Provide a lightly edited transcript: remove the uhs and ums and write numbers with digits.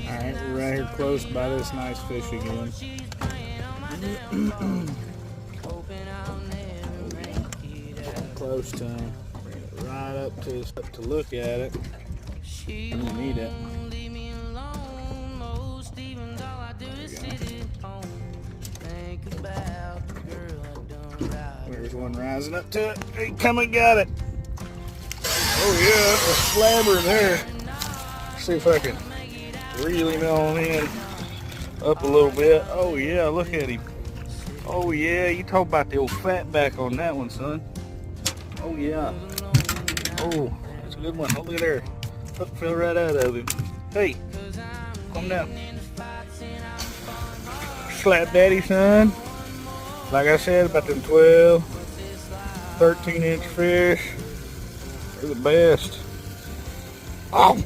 Alright, we're right here close by this nice fish again. Close to him. Right up to look at it. And we need it. There's one rising up to it. Hey, come and got it. Oh yeah, a slabber there. Let's see if I can reel him on in up a little bit. Oh yeah, look at him. Oh yeah, you talk about the old fat back on that one, son. Oh yeah. Oh, that's a good one. Oh, look at there. Hook fell right out of him. Hey, come down. Slap daddy, son. Like I said, about them 12, 13-inch fish. They're the best. Oh!